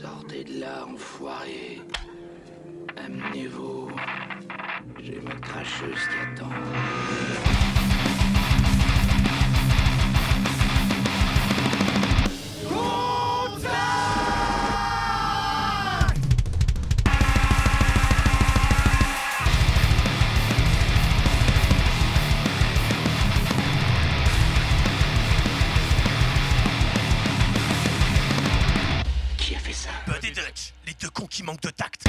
Sortez de là, enfoiré. Amenez-vous. J'ai ma cracheuse qui attend. Qui a fait ça? Bud et Dutch, les deux cons qui manquent de tact.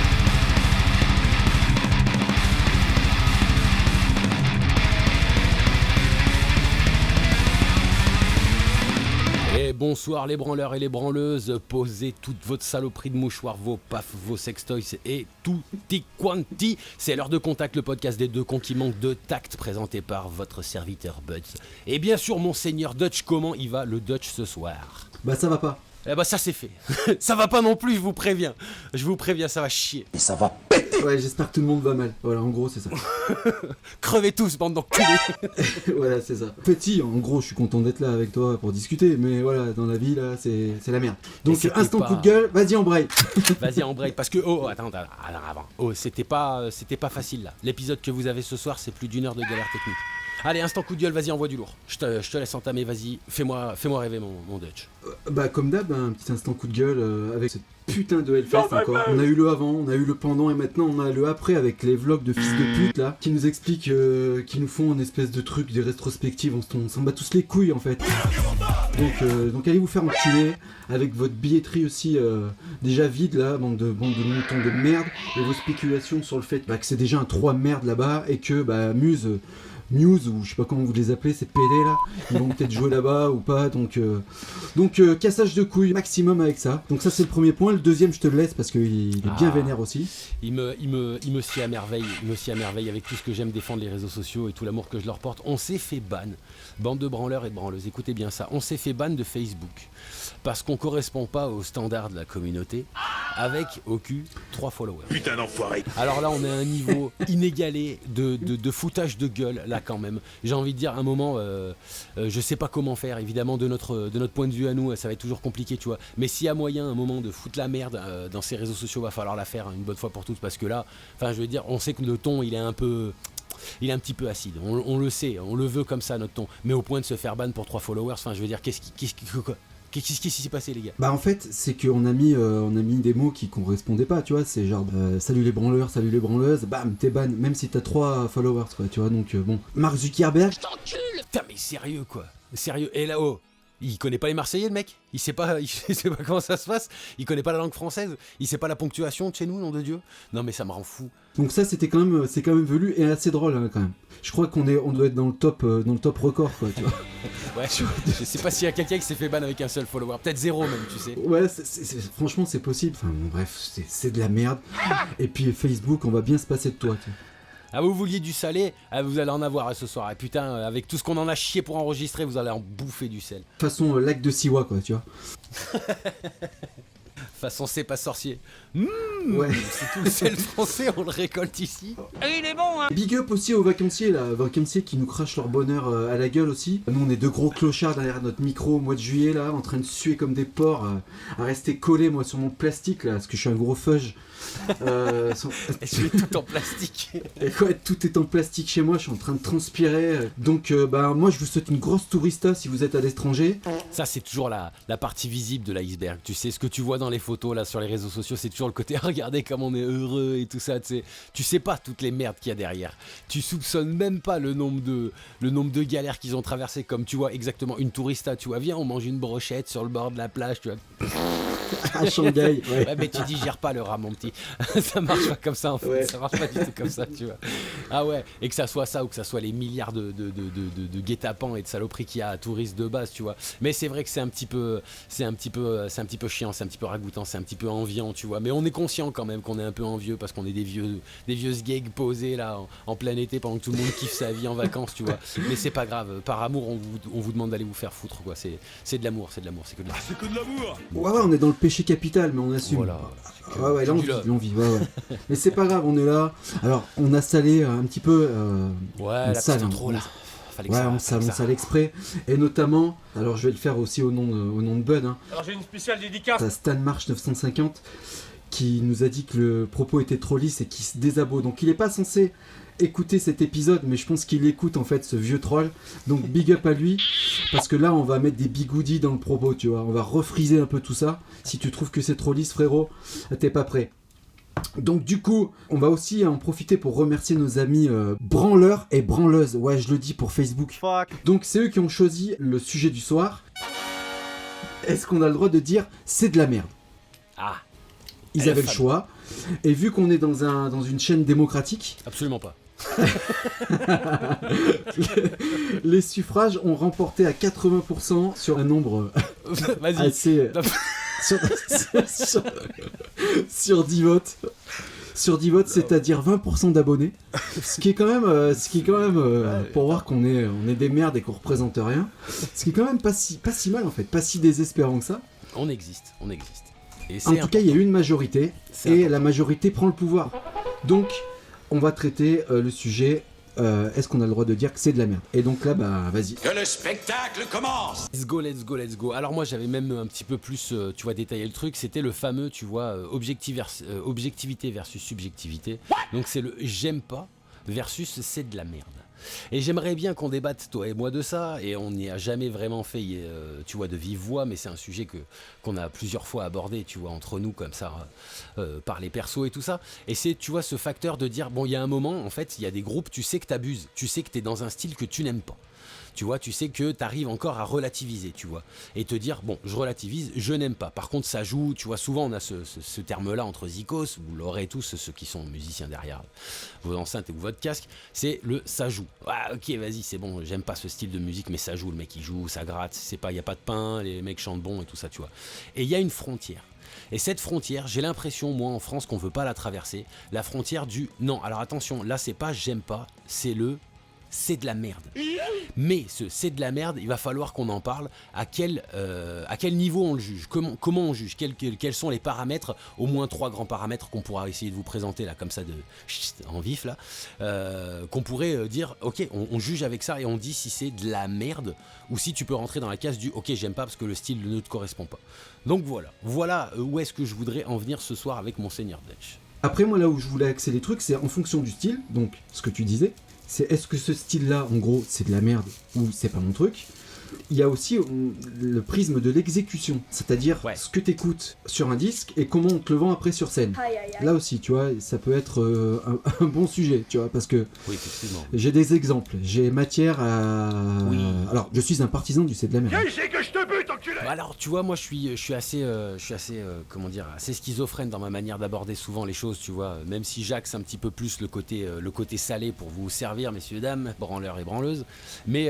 Et bonsoir les branleurs et les branleuses, posez toute votre saloperie de mouchoirs, vos pafs, vos sextoys et tutti quanti. C'est l'heure de contact, le podcast des deux cons qui manquent de tact, présenté par votre serviteur Buds. Et bien sûr, monseigneur Dutch, comment il va le Dutch ce soir? Bah ça va pas. Eh bah ça c'est fait. Ça va pas non plus, je vous préviens. Je vous préviens, ça va chier. Et ça va péter. Ouais, j'espère que tout le monde va mal. Voilà, en gros, c'est ça. Crevez tous, bande d'enculés. Voilà, c'est ça. Petit, en gros, je suis content d'être là avec toi pour discuter, mais voilà, dans la vie, là, c'est la merde. Donc, instant coup de gueule, vas-y, embraye. Vas-y, embraye, parce que... Oh, attends, avant. Oh, c'était pas facile, là. L'épisode que vous avez ce soir, c'est plus d'1 heure de galère technique. Allez, instant coup de gueule, vas-y, envoie du lourd. Je te laisse entamer, vas-y. Fais-moi rêver, mon Dutch. Bah, comme d'hab, un petit instant coup de gueule avec cette putain de Hellfest encore. On a eu le avant, on a eu le pendant, et maintenant on a le après avec les vlogs de fils de pute, là, qui nous expliquent, qui nous font une espèce de truc, des rétrospectives, on s'en bat tous les couilles, en fait. Donc allez vous faire enculer avec votre billetterie aussi déjà vide là, bande de moutons de merde, et vos spéculations sur le fait que c'est déjà un 3 merde là-bas et que Muse, ou je sais pas comment vous les appelez, ces PD là, ils vont peut-être jouer là-bas ou pas, donc cassage de couilles maximum avec ça. Donc ça c'est le premier point. Le deuxième je te le laisse parce qu'il est bien vénère aussi. Il me scie à merveille avec tout ce que j'aime défendre les réseaux sociaux et tout l'amour que je leur porte. On s'est fait ban, bande de branleurs et de branleuses, écoutez bien ça, on s'est fait ban de Facebook parce qu'on correspond pas aux standards de la communauté avec au cul 3 followers. Putain d'enfoiré. Alors là on est à un niveau inégalé de foutage de gueule là quand même. J'ai envie de dire à un moment je sais pas comment faire, évidemment de notre point de vue à nous ça va être toujours compliqué tu vois, mais s'il y a moyen un moment de foutre la merde dans ces réseaux sociaux, va falloir la faire une bonne fois pour toutes, parce que là, enfin je veux dire, on sait que le ton il est un petit peu acide, on le sait, on le veut comme ça notre ton, mais au point de se faire ban pour 3 followers, enfin je veux dire, qu'est-ce qui s'est passé les gars? Bah en fait c'est qu'on a mis des mots qui correspondaient pas, tu vois, c'est genre salut les branleurs, salut les branleuses, bam t'es ban, même si t'as 3 followers quoi, tu vois, donc bon. Mark Zuckerberg. Putain mais sérieux quoi, sérieux, et là-haut il connaît pas les Marseillais le mec, il sait pas comment ça se passe, il connaît pas la langue française, il sait pas la ponctuation de chez nous, nom de Dieu. Non mais ça me rend fou. Donc ça c'est quand même velu et assez drôle hein, quand même. Je crois qu'on doit être dans le top record quoi, tu vois. Ouais, je sais pas s'il y a quelqu'un qui s'est fait ban avec un seul follower, peut-être 0 même, tu sais. Ouais, franchement c'est possible. Enfin bon, bref, c'est de la merde. Et puis Facebook, on va bien se passer de toi. Tu vois. Ah vous vouliez du salé, vous allez en avoir ce soir. Et putain, avec tout ce qu'on en a chié pour enregistrer, vous allez en bouffer du sel. Façon lac de Siwa quoi, tu vois. Façon c'est pas sorcier. Ouais. C'est tout le sel français, on le récolte ici. Et il est bon hein. Big up aussi aux vacanciers là, vacanciers qui nous crachent leur bonheur à la gueule aussi. Nous on est deux gros clochards derrière notre micro au mois de juillet là, en train de suer comme des porcs, à rester collé moi sur mon plastique là, parce que je suis un gros fudge. Je suis tout en plastique. Et ouais, tout est en plastique chez moi, je suis en train de transpirer. Donc moi je vous souhaite une grosse tourista si vous êtes à l'étranger. Ça c'est toujours la partie visible de l'iceberg. Tu sais ce que tu vois dans les photos là sur les réseaux sociaux, c'est toujours le côté regardez comme on est heureux et tout ça. Tu sais pas toutes les merdes qu'il y a derrière. Tu soupçonnes même pas le nombre de galères qu'ils ont traversées, comme tu vois exactement une tourista. Tu vois, viens on mange une brochette sur le bord de la plage, tu vois. À Shanghai. Ouais, mais tu digères pas le rat, mon petit. Ça marche pas comme ça en fait. Ouais. Ça marche pas du tout comme ça, tu vois. Ah ouais, et que ça soit ça ou que ça soit les milliards de guet-apens et de saloperies qu'il y a à touristes de base, tu vois. Mais c'est vrai que c'est un petit peu chiant, c'est un petit peu ragoûtant, c'est un petit peu enviant, tu vois. Mais on est conscient quand même qu'on est un peu envieux parce qu'on est des vieux sgeeks posés là en plein été pendant que tout le monde kiffe sa vie en vacances, tu vois. Mais c'est pas grave. Par amour, on vous demande d'aller vous faire foutre, quoi. C'est de l'amour, c'est que de l'amour. C'est que de l'amour. Ouais, on est dans le péché capital, mais on assume. Voilà. Ouais, l'envie, ouais. Mais c'est pas grave, on est là. Alors, on a salé un petit peu. Ouais, la sale, petite intro là. fallait que Ouais, ça. on s'annonce à l'exprès. Et notamment, alors je vais le faire aussi au nom de Bud, hein. Alors j'ai une spéciale dédicace. T'as Stan March 950 qui nous a dit que le propos était trop lisse et qui se désabonne. Donc il est pas censé écouter cet épisode, mais je pense qu'il écoute en fait ce vieux troll. Donc big up à lui, parce que là on va mettre des bigoudis dans le propos, tu vois. On va refriser un peu tout ça. Si tu trouves que c'est trop lisse, frérot, t'es pas prêt. Donc du coup, on va aussi en profiter pour remercier nos amis branleurs et branleuses. Ouais, je le dis pour Facebook. Donc c'est eux qui ont choisi le sujet du soir. Est-ce qu'on a le droit de dire c'est de la merde? Ah, Ils avaient le choix. Et vu qu'on est dans une chaîne démocratique, absolument pas. les suffrages ont remporté à 80% sur un nombre Vas-y. assez... sur 10 votes. Sur 10 votes, c'est-à-dire 20% d'abonnés. Ce qui est quand même, pour voir qu'on est des merdes et qu'on représente rien. Ce qui est quand même pas si mal en fait, pas si désespérant que ça. On existe. Et En tout cas, il y a une majorité C'est et important. la majorité prend le pouvoir. Donc, on va traiter le sujet. Est-ce qu'on a le droit de dire que c'est de la merde? Et donc là, bah, vas-y. Que le spectacle commence. Let's go. Alors moi j'avais même un petit peu plus, tu vois, détaillé le truc. C'était le fameux, tu vois, objectivité versus subjectivité. Donc c'est le j'aime pas versus c'est de la merde. Et j'aimerais bien qu'on débatte, toi et moi, de ça. Et on n'y a jamais vraiment fait, tu vois, de vive voix. Mais c'est un sujet qu'on a plusieurs fois abordé, tu vois, entre nous, comme ça, par les persos et tout ça. Et c'est, tu vois, ce facteur de dire, bon, il y a un moment, en fait, il y a des groupes, tu sais que t'abuses. Tu sais que t'es dans un style que tu n'aimes pas. Tu vois, tu sais que t'arrives encore à relativiser, tu vois. Et te dire, bon, je relativise, je n'aime pas. Par contre, ça joue, tu vois, souvent on a ce terme-là entre zikos, vous l'aurez tous, ceux qui sont musiciens derrière vos enceintes ou votre casque, c'est le ça joue. Ah, ok, vas-y, c'est bon, j'aime pas ce style de musique, mais ça joue, le mec il joue, ça gratte, c'est pas, y a pas de pain, les mecs chantent bon et tout ça, tu vois. Et il y a une frontière. Et cette frontière, j'ai l'impression, moi, en France, qu'on veut pas la traverser. La frontière du non. Alors attention, là, c'est pas j'aime pas, c'est le c'est de la merde. Mais ce c'est de la merde, il va falloir qu'on en parle. À quel niveau on le juge? Comment on juge? Quels sont les paramètres? Au moins 3 grands paramètres qu'on pourra essayer de vous présenter là, comme ça, en vif là, qu'on pourrait dire, ok, on juge avec ça et on dit si c'est de la merde ou si tu peux rentrer dans la case du ok, j'aime pas parce que le style ne te correspond pas. Donc voilà où est-ce que je voudrais en venir ce soir avec Monseigneur Dutch. Après, moi, là où je voulais axer les trucs, c'est en fonction du style. Donc, ce que tu disais, c'est est-ce que ce style-là, en gros, c'est de la merde ou c'est pas mon truc. Il y a aussi le prisme de l'exécution, c'est-à-dire ce que t'écoutes sur un disque et comment on te le vend après sur scène. Là aussi, tu vois, ça peut être un bon sujet, tu vois, parce que oui, effectivement. J'ai des exemples, j'ai matière à... Oui. Alors, je suis un partisan du c'est de la merde. Qui c'est que je te bute, enculé? Alors, tu vois, moi, je suis assez, comment dire, assez schizophrène dans ma manière d'aborder souvent les choses, tu vois. Même si j'axe un petit peu plus le côté salé pour vous servir, messieurs dames, branleurs et branleuses. Mais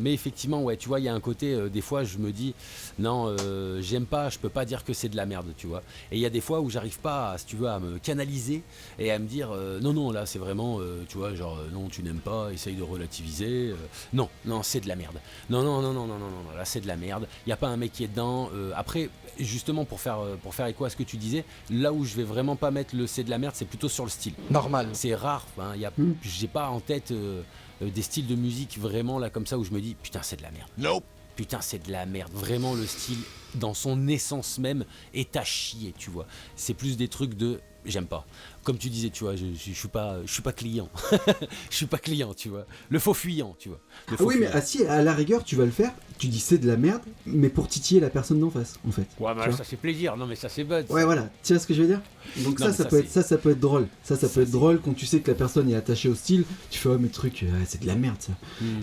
effectivement, ouais, tu vois, il y a un côté, des fois, je me dis, non, j'aime pas, je peux pas dire que c'est de la merde, tu vois. Et il y a des fois où j'arrive pas, si tu veux, à me canaliser et à me dire, non, là, c'est vraiment, tu vois, genre, non, tu n'aimes pas, essaye de relativiser. Non, c'est de la merde. Non, là, c'est de la merde. Il y a pas un mec qui est dedans. Après, justement, pour faire écho à ce que tu disais, là où je vais vraiment pas mettre le c'est de la merde, c'est plutôt sur le style. Normal. C'est rare, hein, j'ai pas en tête des styles de musique vraiment là comme ça où je me dis putain c'est de la merde. Nope. Putain c'est de la merde. Vraiment le style dans son essence même est à chier, tu vois. C'est plus des trucs de j'aime pas. Comme tu disais, tu vois, je suis pas client. Je suis pas client, tu vois. Le faux fuyant, tu vois. Oui, mais si, à la rigueur, tu vas le faire, tu dis c'est de la merde, mais pour titiller la personne d'en face, en fait. Ouais, mais ça c'est plaisir. Non, mais ça c'est bud. Ouais, voilà. Tu vois ce que je veux dire? Donc non, ça peut être drôle. Ça peut être drôle quand tu sais que la personne est attachée au style. Tu fais, ouais, mais truc, c'est de la merde, ça.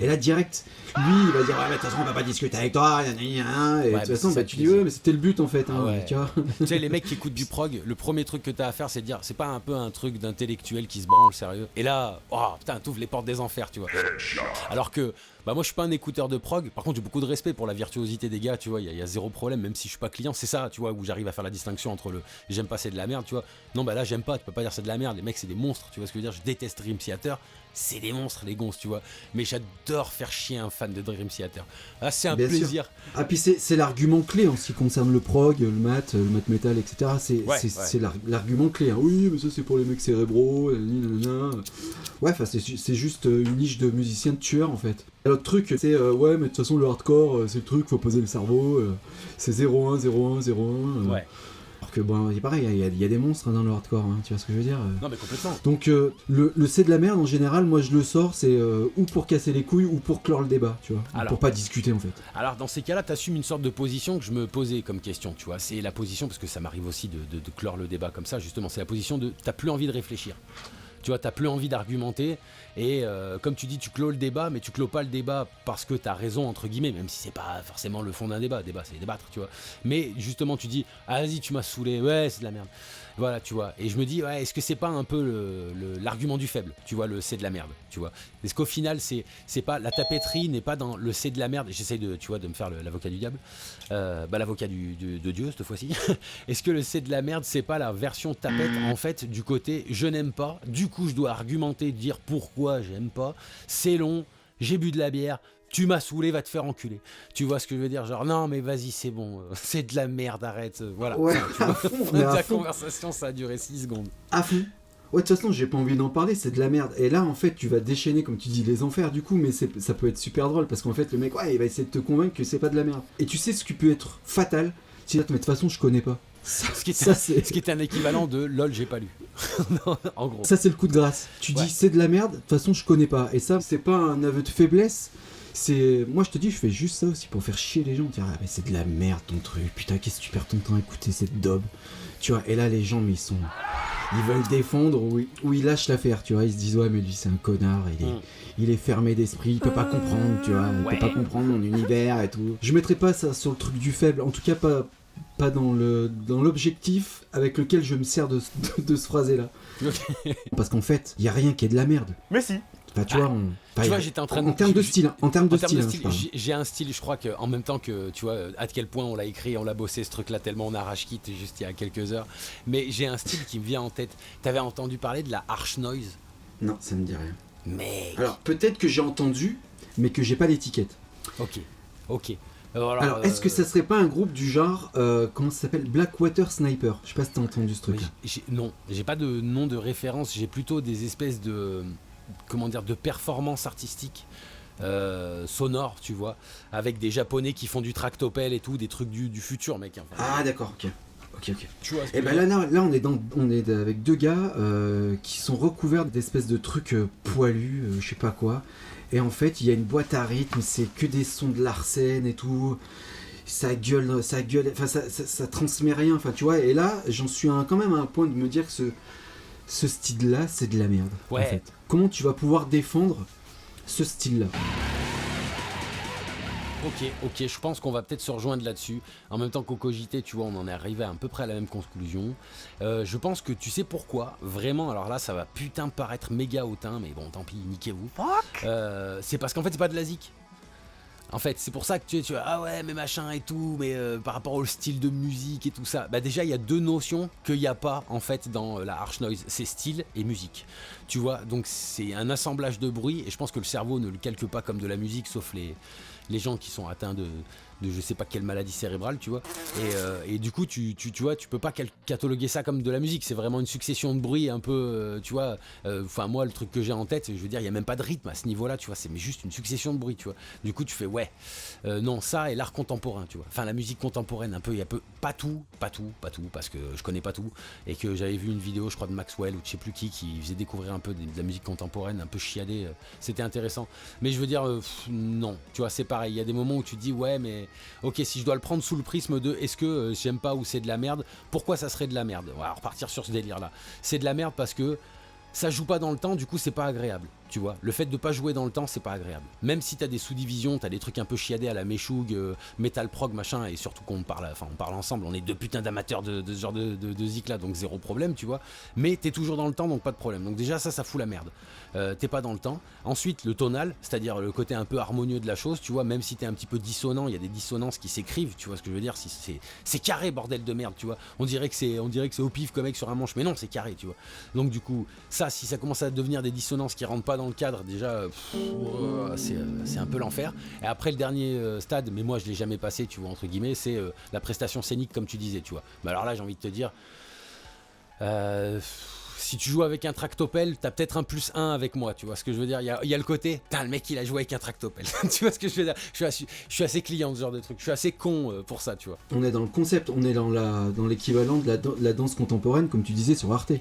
Et là, direct, lui, il va dire, ouais, mais de toute façon, on va pas discuter avec toi. Et de toute façon, tu dis, ouais, mais c'était le but, en fait. Hein, ouais. Tu vois. Tu sais, les mecs qui écoutent du prog, le premier truc que t'as à faire, c'est de dire, c'est pas un peu un truc d'intellectuel qui se branle, sérieux. Et là, oh putain, t'ouvres les portes des enfers, tu vois. Alors que, bah moi je suis pas un écouteur de prog, par contre j'ai beaucoup de respect pour la virtuosité des gars, tu vois, il y a zéro problème, même si je suis pas client, c'est ça, tu vois, où j'arrive à faire la distinction entre le j'aime pas c'est de la merde, tu vois. Non bah là j'aime pas, tu peux pas dire c'est de la merde, les mecs c'est des monstres, tu vois ce que je veux dire, je déteste Dream Theater, c'est des monstres les gonzes, tu vois, mais j'adore faire chier un fan de Dream Theater. Ah c'est un Bien plaisir. Sûr. Ah puis c'est l'argument clé en ce qui concerne le prog, le mat metal, etc. C'est l'argument clé. Hein. Oui, mais ça c'est pour les mecs cérébraux. Ouais, enfin c'est juste une niche de musiciens de tueurs en fait. L'autre truc, c'est ouais, mais de toute façon, le hardcore, c'est le truc, faut poser le cerveau, c'est 0-1, 0-1, 0-1. Ouais. Alors que bon, c'est pareil, il y a des monstres dans le hardcore, hein, tu vois ce que je veux dire Non, mais complètement. Donc le c'est de la merde en général, moi je le sors, c'est ou pour casser les couilles ou pour clore le débat, tu vois, Alors. pour pas discuter en fait. Alors dans ces cas-là, t'assumes une sorte de position que je me posais comme question, tu vois. C'est la position, parce que ça m'arrive aussi de clore le débat comme ça, justement. C'est la position de t'as plus envie de réfléchir. Tu vois, t'as plus envie d'argumenter et comme tu dis, tu clôt le débat, mais tu clôt pas le débat parce que t'as raison, entre guillemets, même si c'est pas forcément le fond d'un débat. Débat, c'est débattre, tu vois. Mais justement, tu dis, ah vas-y, tu m'as saoulé, ouais, c'est de la merde. Voilà, tu vois. Et je me dis, ouais, est-ce que c'est pas un peu l'argument du faible, tu vois, le c'est de la merde, tu vois. Est-ce qu'au final, c'est pas la tapeterie n'est pas dans le c'est de la merde. J'essaye de, tu vois, de me faire l'avocat du diable, l'avocat de Dieu cette fois-ci. Est-ce que le c'est de la merde, c'est pas la version tapette en fait du côté je n'aime pas, du coup je dois argumenter, dire pourquoi j'aime pas, c'est long, j'ai bu de la bière. Tu m'as saoulé, va te faire enculer. Tu vois ce que je veux dire? Genre, non, mais vas-y, c'est bon, c'est de la merde, arrête. Voilà. Ouais, tu vois, à fond, mais à la fond. conversation, ça a duré 6 secondes. À fond. Ouais, de toute façon, j'ai pas envie d'en parler, c'est de la merde. Et là, en fait, tu vas déchaîner, comme tu dis, les enfers, du coup, mais ça peut être super drôle, parce qu'en fait, le mec, ouais, il va essayer de te convaincre que c'est pas de la merde. Et tu sais ce qui peut être fatal? C'est dire, mais de toute façon, je connais pas. Ce qui était un équivalent de lol, j'ai pas lu. Non, en gros. Ça, c'est le coup de grâce. Tu Ouais. dis, c'est de la merde, de toute façon, je connais pas. Et ça, c'est pas un aveu de faiblesse. C'est. Moi, je te dis, je fais juste ça aussi pour faire chier les gens. Dire, ah, mais c'est de la merde ton truc. Putain, qu'est-ce que tu perds ton temps à écouter cette daube? Tu vois, et là, les gens, mais ils veulent défendre ou ils lâchent l'affaire, tu vois. Ils se disent, ouais, mais lui, c'est un connard. Il est fermé d'esprit, il peut pas comprendre, tu vois. Il peut pas comprendre mon univers et tout. Je mettrai pas ça sur le truc du faible. En tout cas, pas dans l'objectif avec lequel je me sers de ce phrasé-là. Parce qu'en fait, il y a rien qui est de la merde. Mais si. Enfin, tu vois, Tu vois, j'étais en train de. en termes de style, hein, en termes de style, je parle. J'ai un style, je crois qu'en même temps que, tu vois, à quel point on l'a écrit, on l'a bossé ce truc-là, tellement on arrache-kit juste il y a quelques heures. Mais j'ai un style qui me vient en tête. T'avais entendu parler de la harsh noise? Non, ça me dit rien. Mais. Alors, peut-être que j'ai entendu, mais que j'ai pas l'étiquette. Ok. Alors, est-ce que ça serait pas un groupe du genre, comment ça s'appelle, Blackwater Sniper? Je sais pas si t'as entendu ce truc-là. Non, j'ai pas de nom de référence, j'ai plutôt des espèces de. Comment dire, de performances artistiques sonores, tu vois, avec des japonais qui font du tractopelle et tout, des trucs du futur, mec. Enfin, Ah, d'accord, ok. tu vois, Et ben là on est avec deux gars qui sont recouverts d'espèces de trucs poilus, je sais pas quoi. Et en fait, il y a une boîte à rythme, c'est que des sons de Larsen et tout. Ça gueule, enfin ça transmet rien, enfin tu vois. Et là, j'en suis quand même à un point de me dire que ce style-là, c'est de la merde. Ouais. En fait. Comment tu vas pouvoir défendre ce style-là? Ok, je pense qu'on va peut-être se rejoindre là-dessus. En même temps qu'au cogité, tu vois, on en est arrivé à peu près à la même conclusion. Je pense que tu sais pourquoi, vraiment, alors là, ça va putain paraître méga hautain, mais bon, tant pis, niquez-vous. C'est parce qu'en fait, c'est pas de la zik. En fait, c'est pour ça que tu vois, ah ouais, mais machin et tout, mais par rapport au style de musique et tout ça, bah déjà, il y a deux notions qu'il n'y a pas, en fait, dans la harsh noise, c'est style et musique. Tu vois, donc c'est un assemblage de bruit, et je pense que le cerveau ne le calcule pas comme de la musique, sauf les gens qui sont atteints de je sais pas quelle maladie cérébrale, tu vois. Et du coup, tu vois, tu peux pas cataloguer ça comme de la musique. C'est vraiment une succession de bruits un peu, tu vois. Enfin, moi, le truc que j'ai en tête, je veux dire, il y a même pas de rythme à ce niveau-là, tu vois. C'est juste une succession de bruits, tu vois. Du coup, tu fais, ouais, non, ça et l'art contemporain, tu vois. Enfin, la musique contemporaine, un peu, il y a pas tout, parce que je connais pas tout. Et que j'avais vu une vidéo, je crois, de Maxwell ou de je sais plus qui faisait découvrir un peu de la musique contemporaine, un peu chiadée. C'était intéressant. Mais je veux dire, non, tu vois, c'est pareil. Il y a des moments où tu te dis, ouais, mais ok, si je dois le prendre sous le prisme de est-ce que j'aime pas ou c'est de la merde, pourquoi ça serait de la merde? On va repartir sur ce délire là. C'est de la merde parce que ça joue pas dans le temps, du coup c'est pas agréable, tu vois. Le fait de pas jouer dans le temps, c'est pas agréable. Même si t'as des sous-divisions, t'as des trucs un peu chiadés à la Meshoug, Metal Prog, machin, et surtout qu'on parle ensemble, on est deux putains d'amateurs de ce genre de zik là, donc zéro problème, tu vois. Mais t'es toujours dans le temps, donc pas de problème. Donc déjà ça fout la merde. T'es pas dans le temps. Ensuite le tonal, c'est-à-dire le côté un peu harmonieux de la chose, tu vois, même si t'es un petit peu dissonant, il y a des dissonances qui s'écrivent, tu vois ce que je veux dire, c'est carré, bordel de merde, tu vois. On dirait que c'est au pif comme mec sur un manche, mais non, c'est carré, tu vois. Donc du coup, ça, si ça commence à devenir des dissonances qui rentrent pas dans le cadre, déjà c'est un peu l'enfer. Et après le dernier stade, mais moi je l'ai jamais passé, tu vois, entre guillemets, c'est la prestation scénique comme tu disais, tu vois. Mais alors là, j'ai envie de te dire si tu joues avec un tractopelle, t'as peut-être un +1 avec moi, tu vois ce que je veux dire. Il y a le côté, putain, le mec il a joué avec un tractopelle. Tu vois ce que je veux dire. Je suis assez client de ce genre de truc. Je suis assez con pour ça, tu vois. On est dans le concept, on est dans l'équivalent de la danse contemporaine, comme tu disais, sur Arte.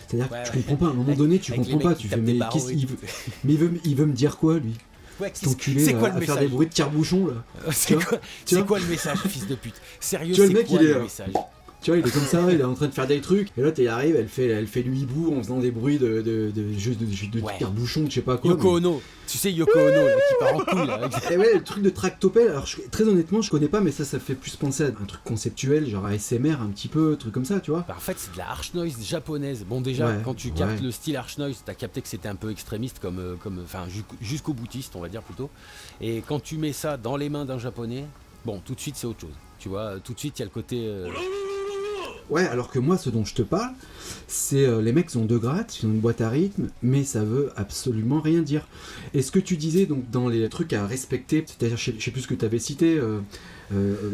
C'est-à-dire que tu comprends pas, à un moment donné, tu comprends pas, tu fais, mais qu'est-ce qu'il veut. Mais il veut me dire quoi, lui? Ouais, Cet enculé, c'est quoi là, le à faire message? des bruits de tire-bouchon, là. C'est quoi le message, fils de pute? Sérieux, Tu vois, c'est le mec, quoi il est, le message? Tu vois, il est comme ça, il est en train de faire des trucs, et l'autre, il arrive, elle fait le hibou en faisant des bruits de tire-bouchon, je sais pas quoi. Yoko Ono, tu sais Yoko Ono, là, qui part en couille, là. Et ouais, le truc de tractopelle, alors très honnêtement, je connais pas, mais ça fait plus penser à un truc conceptuel, genre ASMR un petit peu, truc comme ça, tu vois. Bah, en fait, c'est de la harsh noise japonaise. Bon, déjà, Ouais, quand tu captes le style harsh noise, t'as capté que c'était un peu extrémiste, enfin, jusqu'au boutiste, on va dire plutôt. Et quand tu mets ça dans les mains d'un japonais, bon, tout de suite, c'est autre chose. Tu vois, tout de suite, il y a le côté. Ouais, alors que moi, ce dont je te parle, c'est les mecs ont 2 grattes, ils ont une boîte à rythme, mais ça veut absolument rien dire. Et ce que tu disais donc dans les trucs à respecter, c'est-à-dire, je sais plus ce que tu avais cité,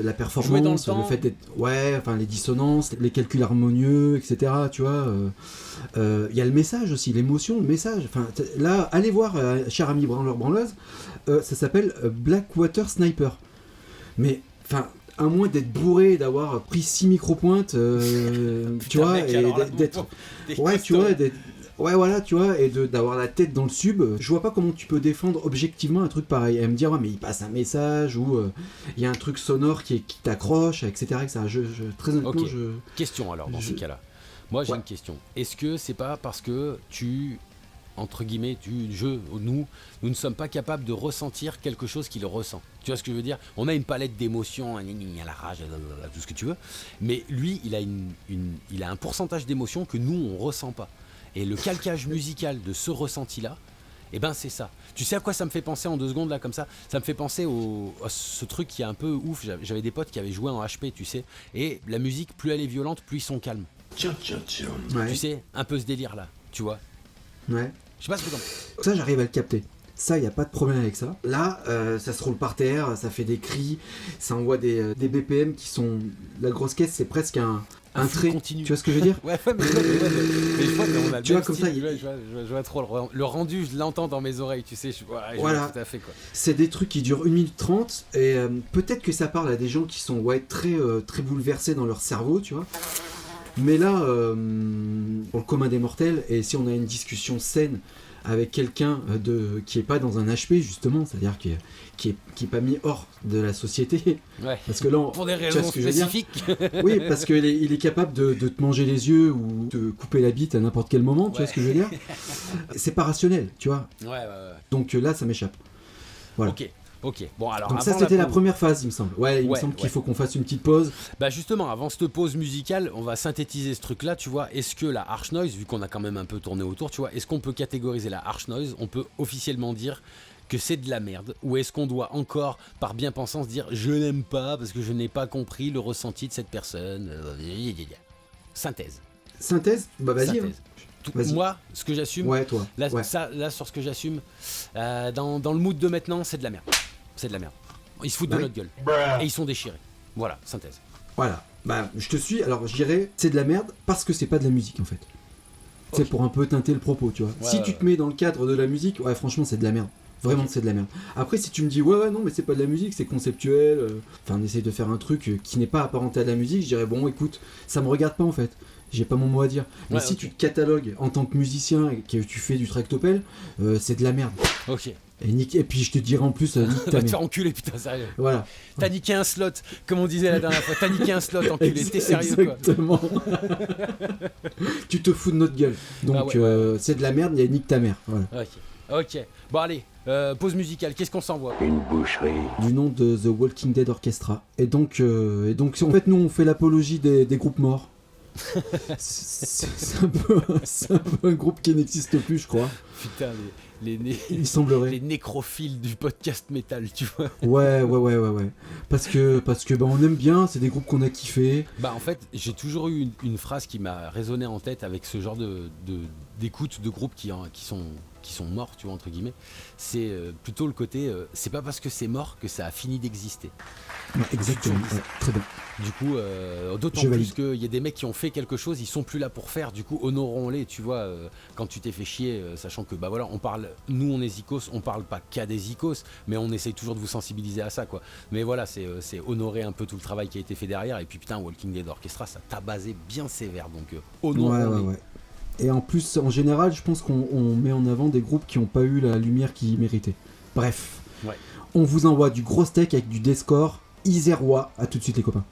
la performance, le fait d'être, enfin les dissonances, les calculs harmonieux, etc. Tu vois, il y a le message aussi, l'émotion, le message. Enfin, là, allez voir, cher ami branleur branleuse, ça s'appelle Blackwater Sniper. Mais, enfin. À moins d'être bourré, d'avoir pris 6 micro-pointes, tu vois, et d'être. Ouais, tu vois, ouais, voilà, tu vois, et d'avoir la tête dans le sub, je vois pas comment tu peux défendre objectivement un truc pareil. Et me dire, ouais, mais il passe un message, ou il y a un truc sonore qui t'accroche, etc. Très honnêtement, Ok. Question alors, dans ce cas-là. Moi, j'ai une question. Est-ce que c'est pas parce que entre guillemets, nous ne sommes pas capables de ressentir quelque chose qu'il ressent. Tu vois ce que je veux dire? On a une palette d'émotions, la rage, tout ce que tu veux, mais lui, il a un pourcentage d'émotions que nous, on ressent pas. Et le calcage musical de ce ressenti-là, eh ben c'est ça. Tu sais à quoi ça me fait penser en 2 secondes là comme ça? Ça me fait penser à ce truc qui est un peu ouf. J'avais des potes qui avaient joué en HP, tu sais, et la musique, plus elle est violente, plus ils sont calmes. Ouais. Tu sais, un peu ce délire là, tu vois. Ouais. Je sais pas ce que t'en penses. Ça, j'arrive à le capter. Ça, il n'y a pas de problème avec ça. Là, ça se roule par terre, ça fait des cris, ça envoie des BPM qui sont... La grosse caisse, c'est presque un trait. Continu. Tu vois ce que je veux dire? Ouais, mais je vois qu'on a le Tu vois, même comme style. ça, Je vois trop le rendu, je l'entends dans mes oreilles, tu sais. Je vois tout à fait, quoi. C'est des trucs qui durent 1 minute 30, et peut-être que ça parle à des gens qui sont très, très bouleversés dans leur cerveau, tu vois. Mais là, pour le commun des mortels, et si on a une discussion saine avec quelqu'un qui est pas dans un HP justement, c'est-à-dire qui est pas mis hors de la société, Ouais. parce que là, Pour des tu vois raisons ce que je veux dire. spécifiques. Oui, parce qu'il est capable de te manger les yeux ou de couper la bite à n'importe quel moment, tu vois ce que je veux dire. C'est pas rationnel, tu vois. Ouais. Donc là, ça m'échappe. Voilà. Ok. Bon, alors. Donc ça, avant c'était la pause- première phase, il me semble. Ouais, il me semble qu'il faut qu'on fasse une petite pause. Bah justement, avant cette pause musicale, on va synthétiser ce truc-là, tu vois. Est-ce que la harsh noise, vu qu'on a quand même un peu tourné autour, tu vois, est-ce qu'on peut catégoriser la harsh noise? On peut officiellement dire que c'est de la merde? Ou est-ce qu'on doit encore, par bien-pensance, dire je n'aime pas parce que je n'ai pas compris le ressenti de cette personne? Synthèse. Synthèse? Bah vas-y. Synthèse. Vas-y. Moi, ce que j'assume, Ouais, toi. là, Ouais. là, sur ce que j'assume, dans le mood de maintenant, c'est de la merde. C'est de la merde. Ils se foutent de Ouais. notre gueule. Et ils sont déchirés. Voilà, synthèse. Voilà. Bah, je te suis. Alors, je dirais, c'est de la merde parce que c'est pas de la musique en fait. C'est pour un peu teinter le propos, tu vois. Ouais, Si ouais, tu te mets dans le cadre de la musique, ouais, franchement, c'est de la merde. Vraiment, c'est de la merde. Après, si tu me dis, ouais, non, mais c'est pas de la musique, c'est conceptuel, enfin, on essaye de faire un truc qui n'est pas apparenté à de la musique, je dirais, bon, écoute, ça me regarde pas en fait. J'ai pas mon mot à dire. Mais Ouais, si ok. tu te catalogues en tant que musicien et que tu fais du tractopelle, c'est de la merde. Ok. Et puis, je te dirais en plus, nique ta Va te mère. faire enculer, putain, sérieux. Voilà. T'as niqué un slot, comme on disait la dernière fois. T'as niqué un slot, enculé. T'es sérieux, quoi. Exactement. Tu te fous de notre gueule. Donc, Ah ouais. c'est de la merde, il y a nique ta mère. Voilà. Ok. Bon, allez, pause musicale. Qu'est-ce qu'on s'envoie? Une boucherie. Du nom de The Walking Dead Orchestra. Et donc en fait, nous, on fait l'apologie des groupes morts. C'est un peu un groupe qui n'existe plus, je crois. Putain, Il semblerait. les nécrophiles du podcast métal, tu vois. Ouais. Parce que bah, on aime bien, c'est des groupes qu'on a kiffé. Bah, en fait, j'ai toujours eu une phrase qui m'a résonné en tête avec ce genre d'écoute de groupes qui qui sont morts, tu vois, entre guillemets. C'est plutôt le côté, c'est pas parce que c'est mort que ça a fini d'exister. Ouais, exactement, ouais, très bien. Du coup, d'autant plus qu'il y a des mecs qui ont fait quelque chose, ils sont plus là pour faire, du coup, honorons-les, tu vois, quand tu t'es fait chier, sachant que, bah voilà, nous on est Zikos, on parle pas qu'à des Zikos, mais on essaye toujours de vous sensibiliser à ça, quoi. Mais voilà, c'est honorer un peu tout le travail qui a été fait derrière, et puis putain, Walking Dead Orchestra, ça t'a basé bien sévère, donc honorons-les. Ouais. Et en plus, en général, je pense qu'on met en avant des groupes qui n'ont pas eu la lumière qu'ils méritaient. Bref, on vous envoie du gros steak avec du Deathcore, Isérois, à tout de suite les copains.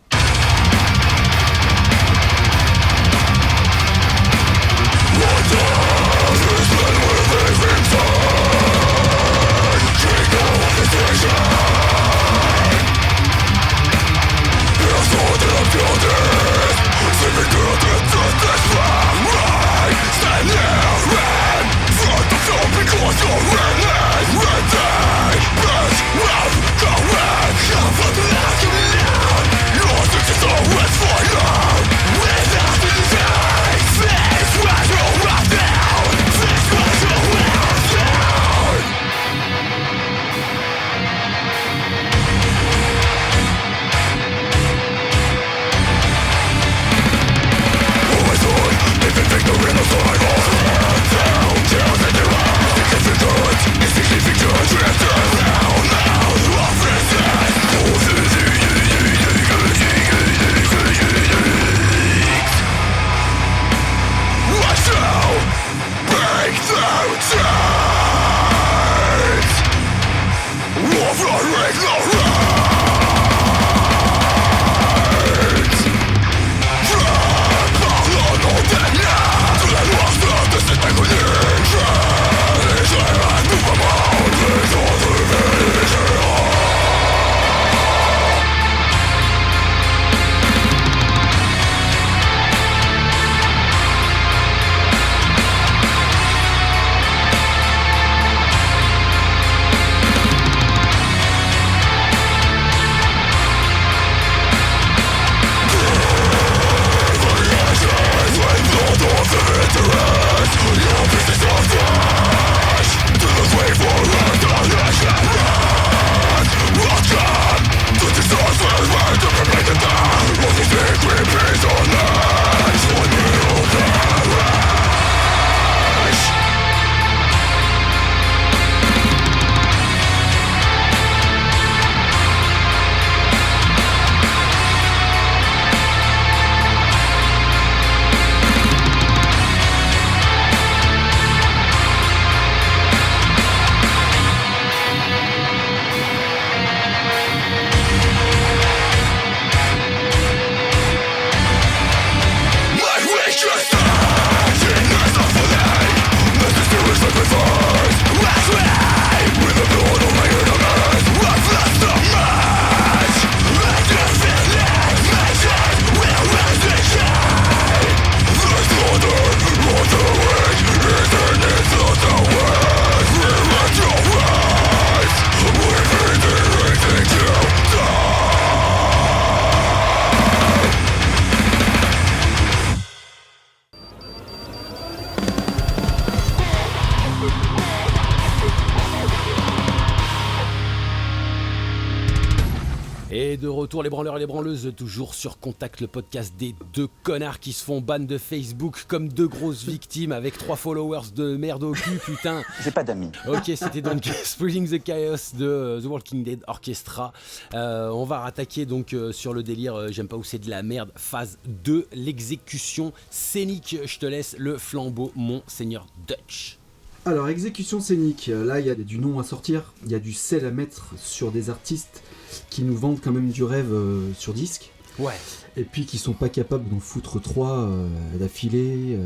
Et de retour les branleurs et les branleuses, toujours sur Contact, le podcast des deux connards qui se font ban de Facebook comme deux grosses victimes avec 3 followers de merde au cul, putain. J'ai pas d'amis. Ok, c'était donc Spreading the Chaos de The Walking Dead Orchestra. On va rattaquer donc sur le délire, j'aime pas où c'est de la merde, phase 2, l'exécution scénique. Je te laisse le flambeau, mon seigneur Dutch. Alors, exécution scénique, là il y a du nom à sortir, il y a du sel à mettre sur des artistes qui nous vendent quand même du rêve sur disque. Ouais. Et puis qui sont pas capables d'en foutre 3 d'affilée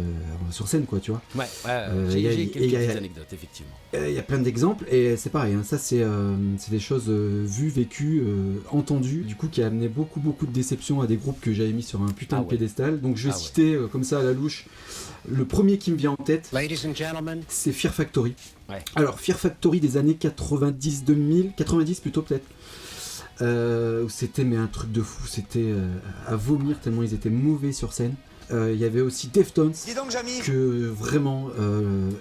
sur scène, quoi, tu vois. Ouais, j'ai quelques petites anecdotes, effectivement. Il y a plein d'exemples, et c'est pareil, hein, ça c'est des choses vues, vécues, entendues, du coup qui a amené beaucoup de déceptions à des groupes que j'avais mis sur un putain de piédestal. Donc je vais citer comme ça à la louche, le premier qui me vient en tête, c'est Fear Factory. Ouais. Alors Fear Factory des années 90-2000, 90 plutôt peut-être. où c'était mais un truc de fou, c'était à vomir tellement ils étaient mauvais sur scène. Il y avait aussi Deftones, que vraiment...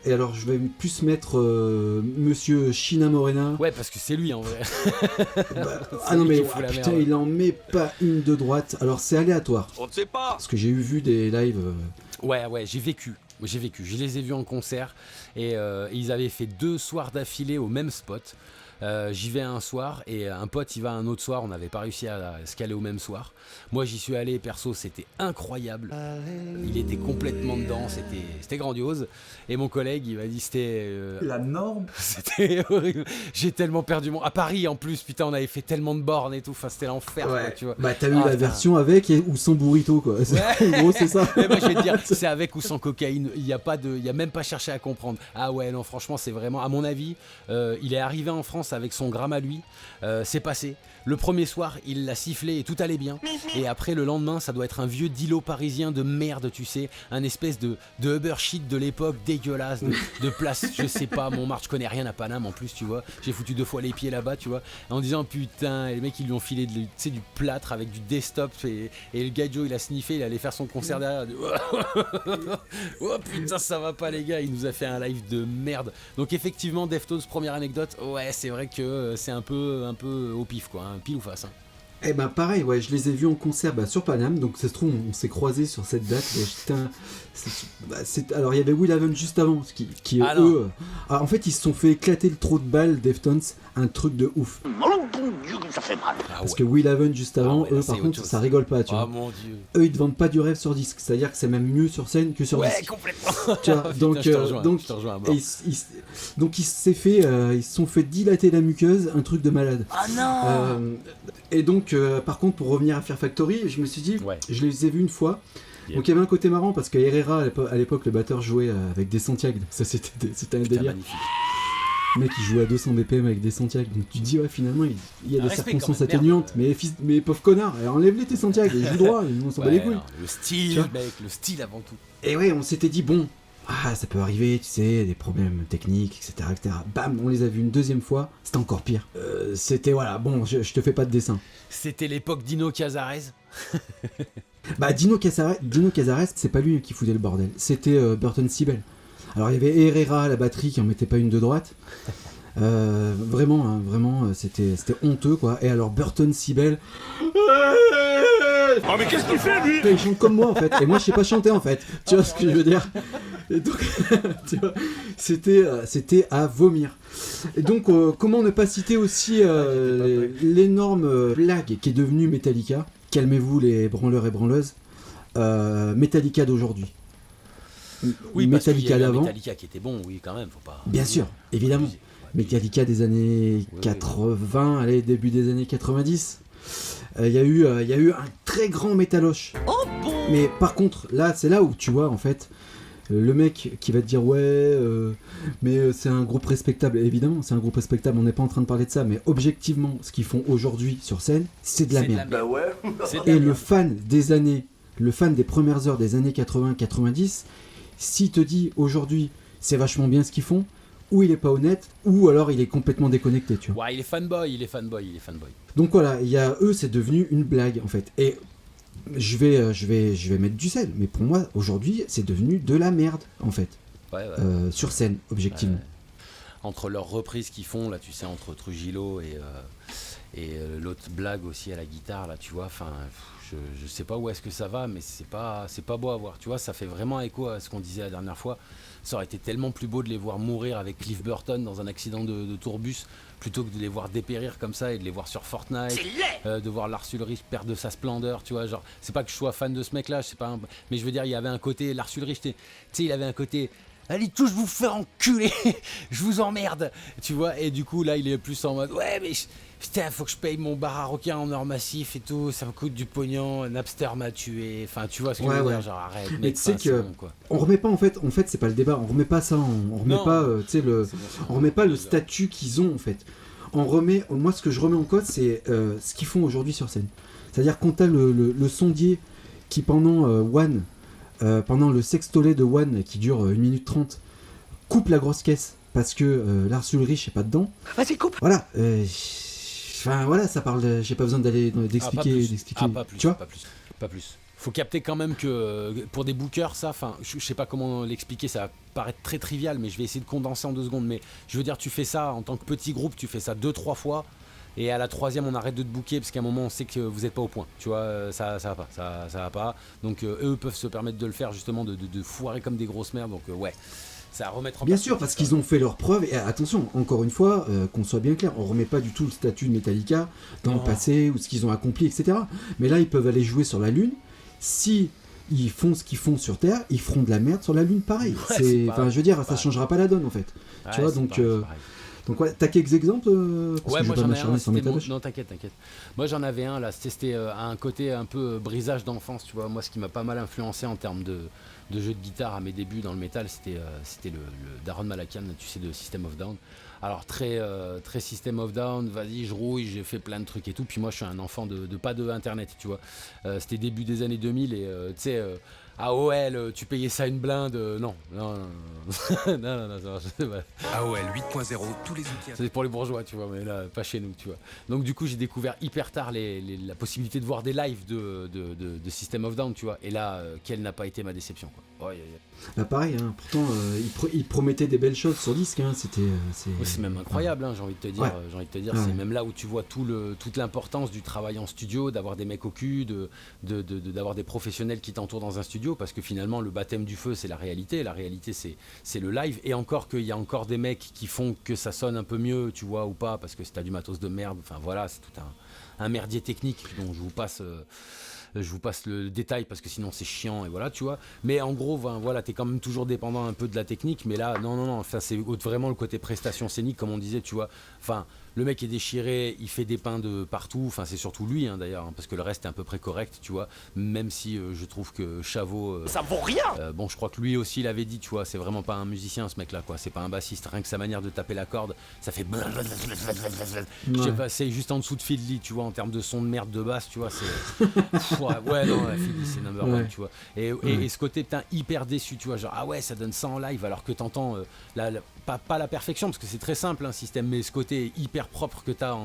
et alors je vais plus mettre Monsieur China Morena. Ouais, parce que c'est lui en vrai. Ah non mais putain, putain, il en met pas une de droite. Alors c'est aléatoire. On ne sait pas. Parce que j'ai vu des lives... Ouais, j'ai vécu. Je les ai vus en concert et ils avaient fait 2 soirs d'affilée au même spot. J'y vais un soir et un pote y va un autre soir, on n'avait pas réussi à se caler au même soir. Moi j'y suis allé, perso c'était incroyable, il était complètement dedans, c'était grandiose. Et mon collègue il m'a dit c'était... La norme. C'était horrible, j'ai tellement perdu mon... À Paris en plus, putain on avait fait tellement de bornes et tout, enfin c'était l'enfer quoi, tu vois. Bah t'as eu la version avec ou sans burrito quoi, en gros c'est ça. Mais moi je vais te dire, c'est avec ou sans cocaïne, il y a même pas cherché à comprendre. Ah ouais non franchement c'est vraiment, à mon avis, il est arrivé en France avec son gramme à lui, c'est passé. Le premier soir, il l'a sifflé et tout allait bien. Et après, le lendemain, ça doit être un vieux dilo parisien de merde, tu sais. Un espèce de Uber shit de l'époque, dégueulasse, de place, je sais pas, Montmartre, je connais rien à Paname en plus, tu vois. J'ai foutu 2 fois les pieds là-bas, tu vois. En disant, putain, et les mecs, ils lui ont filé du plâtre avec du desktop. Et le gars Joe, il a sniffé, il allait faire son concert derrière. Oh putain, ça va pas, les gars. Il nous a fait un live de merde. Donc, effectivement, Deftones, première anecdote, ouais, c'est vrai que c'est un peu au pif, quoi. Pile ou face. Eh ben pareil, ouais, je les ai vus en concert sur Paname, donc ça se trouve on s'est croisés sur cette date. Alors il y avait Will Haven juste avant, qui eux, en fait ils se sont fait éclater le trou de balle, Deftones, un truc de ouf. Ça fait mal. Parce que Will Haven juste avant, eux par contre ça rigole pas, tu vois. Mon Dieu. Eux ils te vendent pas du rêve sur disque, c'est-à-dire que c'est même mieux sur scène que sur disque. Ouais, complètement. Tu vois, donc ils se sont fait dilater la muqueuse, un truc de malade. Ah non. Et donc par contre pour revenir à Fear Factory, je me suis dit, je les ai vus une fois. Yep. Donc il y avait un côté marrant parce que Herrera à l'époque le batteur jouait avec des Santiago, ça c'était un délire. Magnifique. Le mec il jouait à 200 BPM avec des Santiago, donc tu te dis ouais finalement il y a des circonstances atténuantes, mais pauvre connard, enlève-les tes Santiago, ils jouent droit, on s'en bat les couilles. Le style, mec, le style avant tout. Et ouais, on s'était dit bon, ça peut arriver, tu sais, des problèmes techniques, etc. Bam, on les a vus une deuxième fois, c'était encore pire. C'était voilà, bon, je te fais pas de dessin. C'était l'époque Dino Cazares. Bah Dino Cazares, c'est pas lui qui foutait le bordel, c'était Burton Sibel. Alors il y avait Herrera à la batterie qui en mettait pas une de droite. Vraiment, c'était honteux quoi. Et alors Burton Sibel. Oh mais qu'est-ce qu'il fait lui? Il chante comme moi en fait. Et moi je sais pas chanter en fait. Tu vois ce que je veux dire? Et donc, tu vois, c'était à vomir. Et donc comment ne pas citer aussi l'énorme blague qui est devenue Metallica. Calmez-vous les branleurs et branleuses. Metallica d'aujourd'hui. Oui, Metallica d'avant. Metallica qui était bon, oui, quand même, faut pas. Bien sûr, évidemment. Metallica des années 80, allez, début des années 90. Il y a eu un très grand métalloche. Oh bon. Mais par contre, là, c'est là où tu vois, en fait, le mec qui va te dire mais c'est un groupe respectable. Évidemment, c'est un groupe respectable, on n'est pas en train de parler de ça, mais objectivement, ce qu'ils font aujourd'hui sur scène, c'est de la merde. Bah ouais. Et le fan des premières heures des années 80-90, s'il te dit aujourd'hui c'est vachement bien ce qu'ils font, ou il est pas honnête, ou alors il est complètement déconnecté, tu vois. Ouais, il est fanboy. Donc voilà, eux c'est devenu une blague en fait. Et je vais mettre du sel, mais pour moi aujourd'hui c'est devenu de la merde en fait. Ouais. Sur scène, objectivement. Ouais. Entre leurs reprises qu'ils font là, tu sais, entre Trujillo et l'autre blague aussi à la guitare là, tu vois, enfin. Je sais pas où est-ce que ça va, mais c'est pas beau à voir. Tu vois, ça fait vraiment écho à ce qu'on disait la dernière fois. Ça aurait été tellement plus beau de les voir mourir avec Cliff Burton dans un accident de tourbus, plutôt que de les voir dépérir comme ça et de les voir sur Fortnite, de voir Lars Ulrich perdre de sa splendeur, tu vois. Genre, c'est pas que je sois fan de ce mec-là, mais je veux dire, il y avait un côté, Lars Ulrich, tu sais, il avait un côté... Allez tous vous faire enculer, je vous emmerde, tu vois, et du coup là il est plus en mode ouais mais putain faut que je paye mon bar à requin en or massif et tout, ça me coûte du pognon, Napster m'a tué, enfin tu vois ce que je veux dire, genre arrête mec. Mais tu sais que on remet pas en fait c'est pas le débat, on remet pas ça, on remet pas on remet pas le statut qu'ils ont en fait, moi ce que je remets en cause c'est ce qu'ils font aujourd'hui sur scène, c'est-à-dire quand t'as le sondier qui pendant pendant le sextolet de One qui dure 1 minute 30, coupe la grosse caisse parce que Lars Ulrich est pas dedans. Vas-y, coupe. Voilà. Enfin voilà, ça parle. J'ai pas besoin d'expliquer. Pas plus, tu vois. Pas plus. Faut capter quand même que pour des bookers, ça, enfin, je sais pas comment l'expliquer, ça va paraître très trivial, mais je vais essayer de condenser en 2 secondes. Mais je veux dire, tu fais ça en tant que petit groupe, tu fais ça 2-3 fois, et à la 3e, on arrête de te booker parce qu'à un moment, on sait que vous n'êtes pas au point. Tu vois, ça va pas, ça va pas. Donc eux peuvent se permettre de le faire justement, de foirer comme des grosses merdes. Donc ouais. Ça va remettre en Bien sûr, parce qu'ils ont fait leurs preuves, et attention, encore une fois, qu'on soit bien clair, on remet pas du tout le statut de Metallica dans le passé, ou ce qu'ils ont accompli, etc. Mais là, ils peuvent aller jouer sur la Lune, si ils font ce qu'ils font sur Terre, ils feront de la merde sur la Lune, pareil. Enfin, je veux dire, ça changera pas la donne, en fait. Ouais, tu vois, donc ouais, t'as quelques exemples ouais, moi j'en ai un, non t'inquiète. Moi j'en avais un là, c'était un côté un peu brisage d'enfance, tu vois. Moi ce qui m'a pas mal influencé en termes de jeu de guitare à mes débuts dans le métal, c'était le Daron Malakian, tu sais, de System of Down. Alors très System of Down, vas-y je rouille, j'ai fait plein de trucs et tout. Puis moi je suis un enfant de pas de internet, tu vois. C'était début des années 2000 et tu sais... AOL, tu payais ça une blinde, non. non, AOL 8.0, tous les outils. C'est pour les bourgeois, tu vois, mais là, pas chez nous, tu vois. Donc du coup, j'ai découvert hyper tard la possibilité de voir des lives de System of Down, tu vois. Et là, quelle n'a pas été ma déception, quoi. Ouais. Bah pareil, hein. Pourtant, ils promettaient des belles choses sur disque, hein. C'est même incroyable, hein, j'ai envie de te dire. Ouais. C'est même là où tu vois toute l'importance du travail en studio, d'avoir des mecs au cul, d'avoir des professionnels qui t'entourent dans un studio, parce que finalement, le baptême du feu, c'est la réalité. La réalité, c'est le live. Et encore qu'il y a encore des mecs qui font que ça sonne un peu mieux, tu vois, ou pas, parce que si t'as du matos de merde, enfin voilà, c'est tout un merdier technique dont je vous passe le détail parce que sinon c'est chiant et voilà, tu vois. Mais en gros, voilà, t'es quand même toujours dépendant un peu de la technique. Mais là, non, enfin, c'est vraiment le côté prestation scénique, comme on disait, tu vois. Enfin, le mec est déchiré, il fait des pains de partout. Enfin, c'est surtout lui, hein, d'ailleurs, hein, parce que le reste est à peu près correct, tu vois. Même si je trouve que Chavot... Ça vaut rien. bon, je crois que lui aussi il avait dit, tu vois, c'est vraiment pas un musicien ce mec-là, quoi. C'est pas un bassiste. Rien que sa manière de taper la corde, ça fait... Je sais pas, c'est juste en dessous de Fiddly, tu vois, en termes de son de merde de basse, tu vois, c'est... ouais, non, Fiddly, c'est number one, tu vois. Et ce côté, putain, hyper déçu, tu vois, genre, ah ouais, ça donne ça en live, alors que t'entends, pas la perfection, parce que c'est très simple, un système, mais ce côté hyper propre que t'as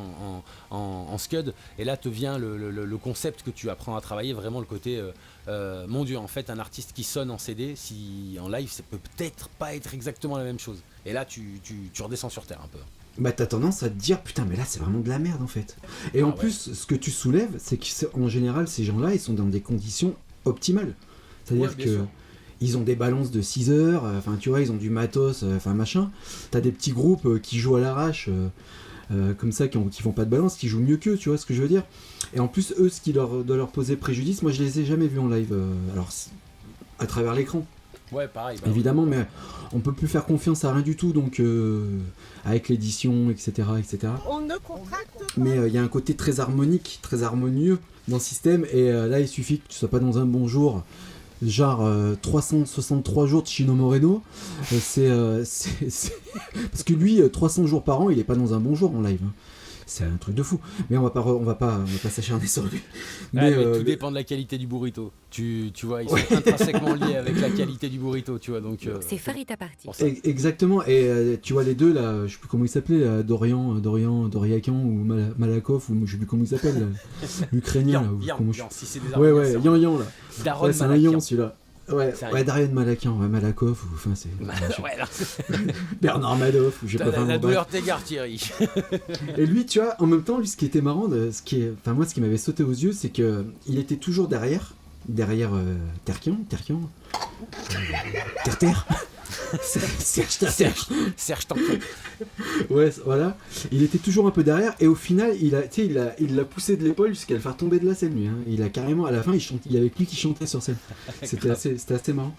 en scud, et là te vient le concept que tu apprends à travailler, vraiment le côté, mon Dieu, en fait, un artiste qui sonne en CD, si en live, ça peut peut-être pas être exactement la même chose. Et là, tu redescends sur terre un peu. Bah t'as tendance à te dire putain mais là c'est vraiment de la merde en fait. Et en plus ce que tu soulèves c'est qu'en général ces gens-là ils sont dans des conditions optimales. C'est-à-dire que ils ont des balances de 6 heures, enfin tu vois ils ont du matos, enfin machin. T'as des petits groupes qui jouent à l'arrache comme ça qui font pas de balance, qui jouent mieux qu'eux, tu vois ce que je veux dire. Et en plus eux ce qui doit leur poser préjudice, moi je les ai jamais vus en live, alors à travers l'écran. Ouais, pareil. Évidemment, mais on peut plus faire confiance à rien du tout, donc avec l'édition, etc. On ne contracte pas. Mais il y a un côté très harmonique, très harmonieux dans le système, et là il suffit que tu sois pas dans un bon jour, genre 363 jours de Chino Moreno, c'est parce que lui 300 jours par an il est pas dans un bon jour en live. C'est un truc de fou, mais on va pas s'acharner sur lui. Mais tout dépend de la qualité du burrito. Tu vois, ils sont intrinsèquement liés avec la qualité du burrito, tu vois. Donc c'est Farita Party. Exactement. Et tu vois les deux là, je sais plus comment il s'appelait, là, Doriakian ou Malakov ou je sais plus comment il s'appelle, l'Ukrainien. Si c'est des Yan là. Daron c'est un Yan celui-là. Ouais, Darian Malakian, Malakov, ou enfin c'est. Bernard Madoff, ou j'ai pas vraiment. La douleur t'égare, Thierry. Et lui, tu vois, en même temps, lui, ce qui était marrant, ce qui m'avait sauté aux yeux, c'est que il était toujours derrière Terkian. Serge Tankian. Ouais, voilà. Il était toujours un peu derrière et au final, il l'a poussé de l'épaule jusqu'à le faire tomber de la scène, lui. Hein. Il a carrément, à la fin, il y avait lui qui chantait sur scène. C'était assez marrant.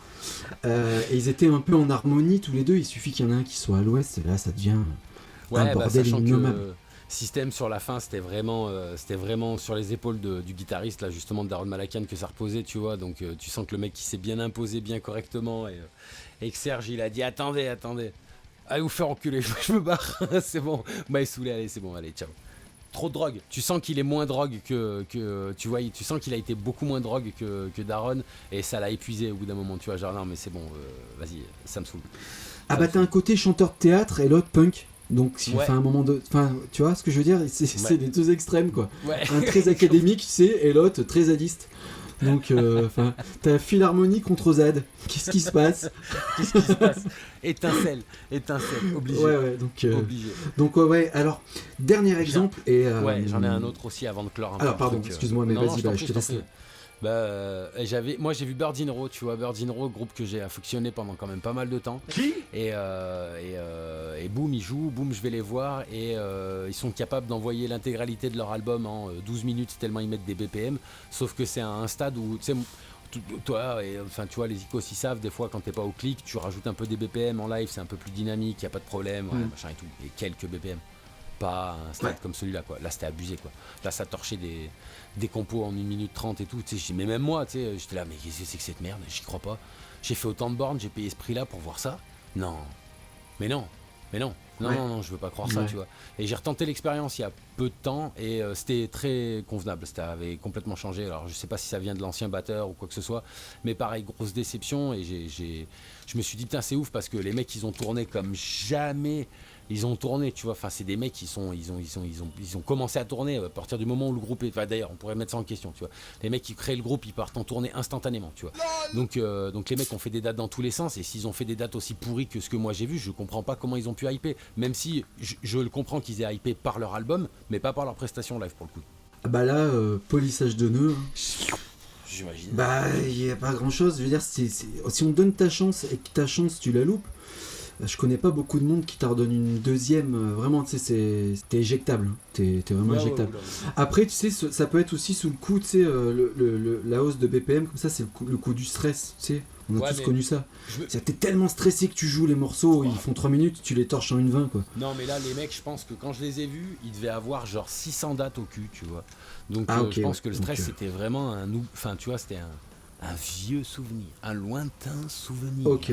Et ils étaient un peu en harmonie tous les deux. Il suffit qu'il y en ait un qui soit à l'ouest, et là, ça devient un bordel innommable. Système sur la fin, c'était vraiment sur les épaules du guitariste là justement de Daron Malakian que ça reposait, tu vois. Donc tu sens que le mec qui s'est bien imposé bien correctement et que Serge il a dit attendez, allez vous faire enculer, je me barre, c'est bon, m'avez saoulé, allez c'est bon, allez ciao. Trop de drogue. Tu sens qu'il est moins drogue que tu vois, tu sens qu'il a été beaucoup moins drogue que Daron et ça l'a épuisé au bout d'un moment, tu vois, genre non mais c'est bon, vas-y, ça me saoule. Ah bah t'as un côté chanteur de théâtre et l'autre punk. Donc, si Ouais. enfin, un moment de. Enfin, tu vois ce que je veux dire, c'est les deux extrêmes, quoi. Ouais. Un très académique, tu sais, et l'autre très zadiste. Donc, enfin, t'as Philharmonie contre Zad. Qu'est-ce qui se passe? Qu'est-ce qui se passe? Étincelle, obligé. Ouais, Obligé. donc ouais. Alors, dernier exemple, et. Ouais, j'en ai un autre aussi avant de clore un peu. Alors, le pardon, truc, excuse-moi, mais non, vas-y, t'en bah, prie, je te t'en laisse. prie. Moi j'ai vu Birds in Row, tu vois, Birds in Row, groupe que j'ai affectionné pendant quand même pas mal de temps. Qui? Et boum, ils jouent, boum, je vais les voir et ils sont capables d'envoyer l'intégralité de leur album en 12 minutes tellement ils mettent des BPM. Sauf que c'est à un stade où, tu sais, toi, et, enfin, tu vois, les icos ils savent, des fois quand t'es pas au clic, tu rajoutes un peu des BPM en live, c'est un peu plus dynamique, y a pas de problème, ouais, machin et tout, et quelques BPM. Pas un stade comme celui-là, quoi. Là, c'était abusé, quoi. Là, ça torchait des compos en 1 minute 30 et tout. Tu sais, mais même moi, tu sais, j'étais là, mais qu'est-ce que c'est que cette merde? J'y crois pas. J'ai fait autant de bornes, j'ai payé ce prix-là pour voir ça. Non. Mais non. Non, je veux pas croire ça, tu vois. Et j'ai retenté l'expérience il y a peu de temps et c'était très convenable. Ça avait complètement changé. Alors, je sais pas si ça vient de l'ancien batteur ou quoi que ce soit, mais pareil, grosse déception. Et je me suis dit, putain, c'est ouf parce que les mecs, ils ont tourné comme jamais. Ils ont tourné, tu vois. Enfin, c'est des mecs qui ils ont commencé à tourner à partir du moment où le groupe est. Enfin, d'ailleurs, on pourrait mettre ça en question, tu vois. Les mecs qui créent le groupe, ils partent en tournée instantanément, tu vois. Donc les mecs ont fait des dates dans tous les sens. Et s'ils ont fait des dates aussi pourries que ce que moi j'ai vu, je comprends pas comment ils ont pu hyper. Même si je le comprends qu'ils aient hypé par leur album, mais pas par leur prestation live pour le coup. Ah bah là, polissage de nœuds. J'imagine. Bah, il y a pas grand chose. Je veux dire, si on te donne ta chance et que ta chance tu la loupes. Je connais pas beaucoup de monde qui t'en redonne une deuxième. Vraiment, tu sais, t'es éjectable. T'es vraiment éjectable. Ouais. Après, tu sais, ça peut être aussi sous le coup, tu sais, la hausse de BPM, comme ça, c'est le coup du stress, tu sais. On a tous connu ça. T'es tellement stressé que tu joues les morceaux, ils font 3 minutes, tu les torches en 1:20, quoi. Non, mais là, les mecs, je pense que quand je les ai vus, ils devaient avoir genre 600 dates au cul, tu vois. Donc, je pense que le stress, c'était vraiment Enfin, tu vois, c'était un vieux souvenir, un lointain souvenir. Ok.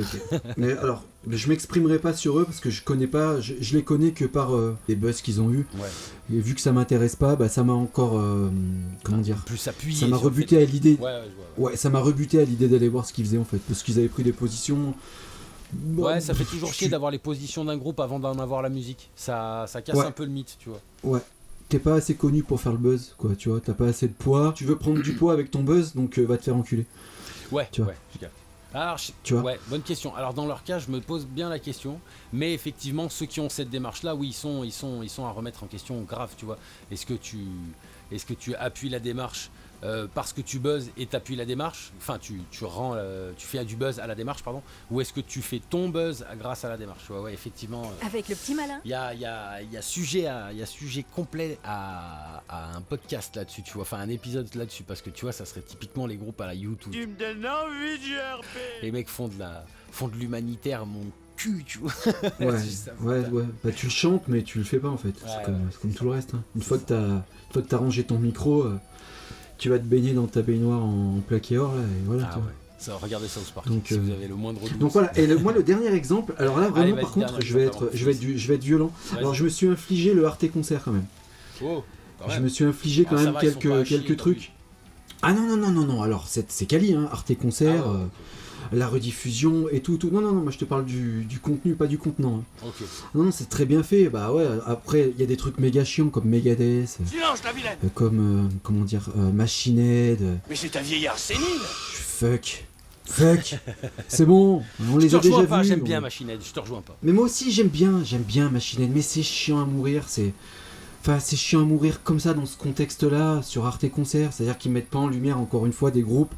Mais alors, je m'exprimerai pas sur eux parce que je connais pas, je les connais que par les buzz qu'ils ont eu. Ouais. Et vu que ça m'intéresse pas, bah ça m'a encore, comment dire, plus appuyé. ça m'a rebuté à l'idée. Ouais, je vois. Ouais, ça m'a rebuté à l'idée d'aller voir ce qu'ils faisaient en fait, parce qu'ils avaient pris des positions. Bon, Ouais, ça fait toujours chier d'avoir les positions d'un groupe avant d'en avoir la musique. Ça casse un peu le mythe, tu vois. Ouais. T'es pas assez connu pour faire le buzz, quoi, tu vois, t'as pas assez de poids. Tu veux prendre du poids avec ton buzz, donc va te faire enculer. Ouais, tu vois. ouais, je capte. Alors, tu vois. Ouais, bonne question. Alors dans leur cas, je me pose bien la question, mais effectivement, ceux qui ont cette démarche-là, oui, ils sont à remettre en question grave, tu vois. Est-ce que tu appuies la démarche parce que tu buzzes et t'appuies la démarche, enfin tu fais du buzz à la démarche, pardon, ou est-ce que tu fais ton buzz grâce à la démarche, tu vois, ouais, effectivement. Avec le petit malin. Il y a sujet complet à un podcast là-dessus, tu vois, enfin un épisode là-dessus, parce que tu vois, ça serait typiquement les groupes à la YouTube. Tu me donnes envie de gerber. Les mecs font de l'humanitaire, mon cul, tu vois. Ouais, Juste ça, ouais. Bah tu le chantes, mais tu le fais pas en fait. C'est comme tout le reste. Hein. Une fois que t'as rangé ton micro, tu vas te baigner dans ta baignoire en plaqué or là, et voilà. Ah ouais. Ça, regardez South Park. Donc, si vous avez le moindre doute. Donc voilà. Et moi le dernier exemple. Alors là vraiment, Allez, par contre, je vais être violent. Vas-y. Alors je me suis infligé le Arte concert quand même. Oh, quand même. Je me suis infligé quand Ah, ça même va, ils sont pas à chier, quelques trucs. Ah non. Alors c'est quali, hein. Arte concert. Ah ouais, la rediffusion et tout. Non, moi je te parle du contenu, pas du contenant. Hein. Ok. Non, c'est très bien fait. Bah ouais, après, il y a des trucs méga chiants comme Megadeth, Silence, la vilaine. comme, comment dire, Machine Head. Mais c'est un vieillard sénile. Fuck. C'est bon, on les Je te a déjà rejoins pas, vus. j'aime bien Machine Head, je te rejoins pas. Mais moi aussi, j'aime bien Machine Head, mais c'est chiant à mourir, Enfin, c'est chiant à mourir comme ça dans ce contexte-là, sur Arte Concert. C'est-à-dire qu'ils mettent pas en lumière, encore une fois, des groupes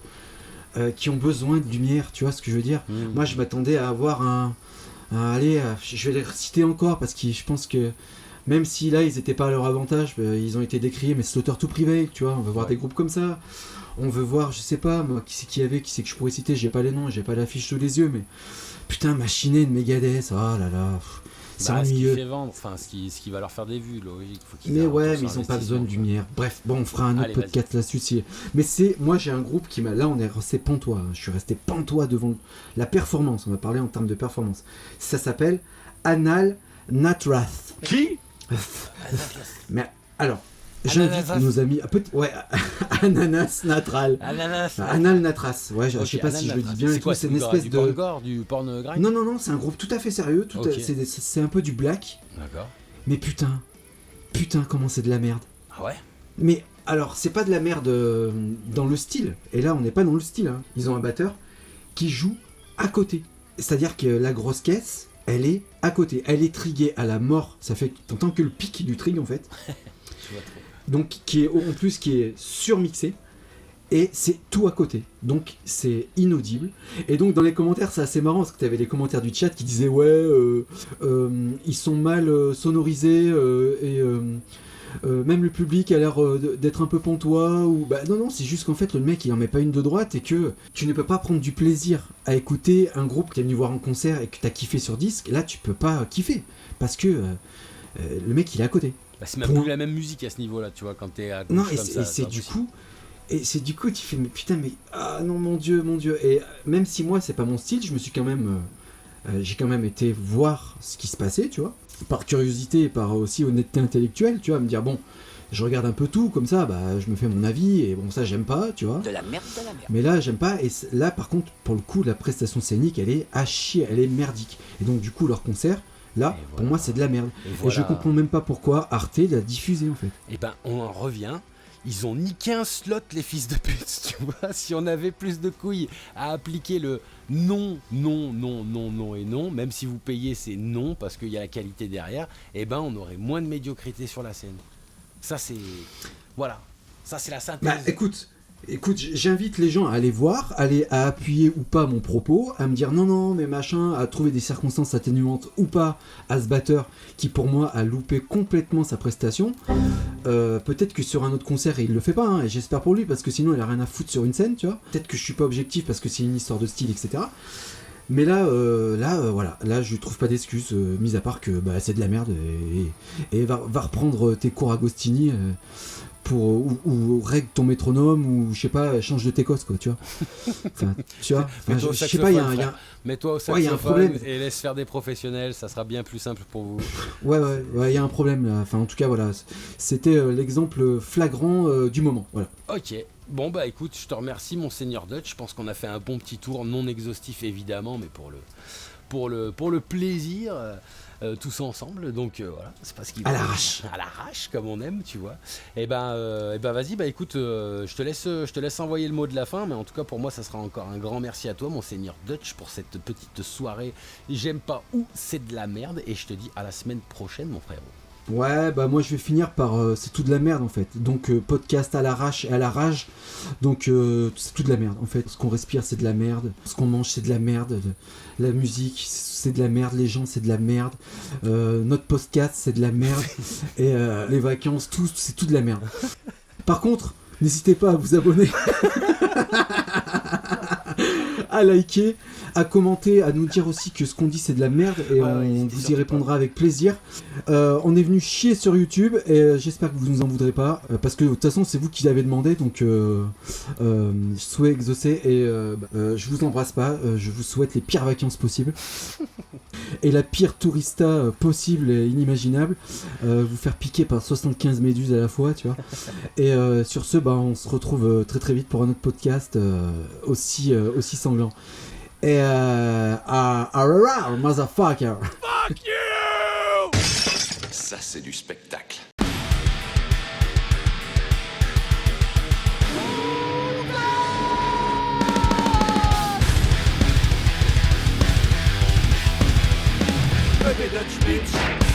qui ont besoin de lumière, tu vois ce que je veux dire. Moi je m'attendais à avoir allez, je vais les reciter encore parce que je pense que même si là ils étaient pas à leur avantage, ils ont été décriés, mais Slaughter to Prevail, tu vois, on veut voir des groupes comme ça, on veut voir, je sais pas moi, qui c'est que je pourrais citer, j'ai pas les noms, j'ai pas l'affiche sous les yeux, mais putain, Machine Head, Megadeth, oh là là, c'est ennuyeux. Ce qui fait vendre, enfin ce qui va leur faire des vues, logique. Faut qu'ils Mais aient ouais, un mais ils ont pas besoin de investissement, lumière. Bref, bon, on fera un autre Allez, podcast là-dessus. Mais moi j'ai un groupe qui m'a... Là, on est resté pantois. Je suis resté pantois devant la performance. On va parler en termes de performance. Ça s'appelle Anal Natrath. Qui? Mais alors, J'invite Ananas. nos amis. Ouais, ananas natral. Ananas. Anal natras. Ouais, je Ok, sais pas si je le dis Ananas. bien. C'est et quoi, tout, c'est une du espèce du de. porn gore, du porn grind? Non, c'est un groupe tout à fait sérieux. Ok. C'est un peu du black. D'accord. Mais putain, comment c'est de la merde. Ah ouais? Mais alors, c'est pas de la merde dans le style. Et là, on n'est pas dans le style. Hein. Ils ont un batteur qui joue à côté. C'est-à-dire que la grosse caisse, elle est à côté. Elle est triguée à la mort. Ça fait t'entends que le pic du trig en fait. Je vois trop. Donc qui est en plus qui est surmixé. Et c'est tout à côté. Donc c'est inaudible. Et donc dans les commentaires, c'est assez marrant parce que tu avais les commentaires du chat qui disaient ouais, ils sont mal sonorisés et même le public a l'air d'être un peu pantois. Ou bah non, c'est juste qu'en fait le mec il en met pas une de droite et que tu ne peux pas prendre du plaisir à écouter un groupe que tu es venu voir en concert et que tu as kiffé sur disque. Là tu peux pas kiffer parce que le mec il est à côté. Bah, c'est même Point. plus la même musique à ce niveau-là, tu vois, quand t'es à gauche Non, comme et ça. c'est du impossible. coup. Et c'est du coup, tu fais, mais putain, mais. Ah non, mon dieu. Et même si moi, c'est pas mon style, je me suis quand même. J'ai quand même été voir ce qui se passait, tu vois. Par curiosité et par aussi honnêteté intellectuelle, tu vois, me dire, bon, je regarde un peu tout, comme ça, bah, je me fais mon avis, et bon, ça, j'aime pas, tu vois. De la merde. Mais là, j'aime pas, et là, par contre, pour le coup, la prestation scénique, elle est à chier, elle est merdique. Et donc, du coup, leur concert, là, Et pour voilà. moi, c'est de la merde. Et Et voilà. je comprends même pas pourquoi Arte l'a diffusé, en fait. Et ben, on en revient. Ils ont niqué un slot, les fils de pute, tu vois. Si on avait plus de couilles à appliquer le non, et non, même si vous payez, c'est non, parce qu'il y a la qualité derrière, et ben, on aurait moins de médiocrité sur la scène. Ça, c'est... Voilà. Ça, c'est la synthèse. Bah écoute, j'invite les gens à aller voir, à appuyer ou pas mon propos, à me dire non, mais machin, à trouver des circonstances atténuantes ou pas à ce batteur qui pour moi a loupé complètement sa prestation. Peut-être que sur un autre concert il le fait pas, hein, et j'espère pour lui parce que sinon il a rien à foutre sur une scène, tu vois. Peut-être que je suis pas objectif parce que c'est une histoire de style, etc. Mais là, voilà, là je trouve pas d'excuses, mis à part que bah, c'est de la merde et va reprendre tes cours Agostini. Ou règle ton métronome ou je sais pas, change de técos quoi, tu vois. Enfin, tu vois, Mets-toi au je sais pas, il y a saxophone, un frère. Mets-toi au Ouais, y a un saxophone problème. et laisse faire des professionnels, ça sera bien plus simple pour vous. ouais, il y a un problème là. Enfin, en tout cas, voilà, c'était l'exemple flagrant du moment. Voilà. Ok, bon bah écoute, je te remercie Monseigneur Dutch, je pense qu'on a fait un bon petit tour, non exhaustif évidemment, mais pour le plaisir, tous ensemble, donc voilà, c'est pas ce qu'il À faut. l'arrache. À l'arrache, comme on aime, tu vois. Et ben vas-y, bah écoute, je te laisse envoyer le mot de la fin, mais en tout cas pour moi ça sera encore un grand merci à toi Monseigneur Dutch pour cette petite soirée. J'aime pas où c'est de la merde, et je te dis à la semaine prochaine mon frérot. Ouais, bah moi je vais finir par c'est tout de la merde en fait. Donc podcast à l'arrache et à la rage. Donc c'est tout de la merde en fait. Ce qu'on respire c'est de la merde. Ce qu'on mange c'est de la merde. La musique c'est de la merde. Les gens c'est de la merde. Notre podcast c'est de la merde. Et les vacances, tout c'est tout de la merde. Par contre, n'hésitez pas à vous abonner. À liker, à commenter, à nous dire aussi que ce qu'on dit c'est de la merde et on vous y répondra avec plaisir. On est venu chier sur YouTube et j'espère que vous nous en voudrez pas parce que de toute façon c'est vous qui l'avez demandé, donc souhait exaucé et je vous embrasse pas, je vous souhaite les pires vacances possibles et la pire tourista possible et inimaginable, vous faire piquer par 75 méduses à la fois, tu vois. Et sur ce, bah, on se retrouve très très vite pour un autre podcast aussi sanglant. Et motherfucker. Ça, c'est du spectacle. Baby Dutch bitch.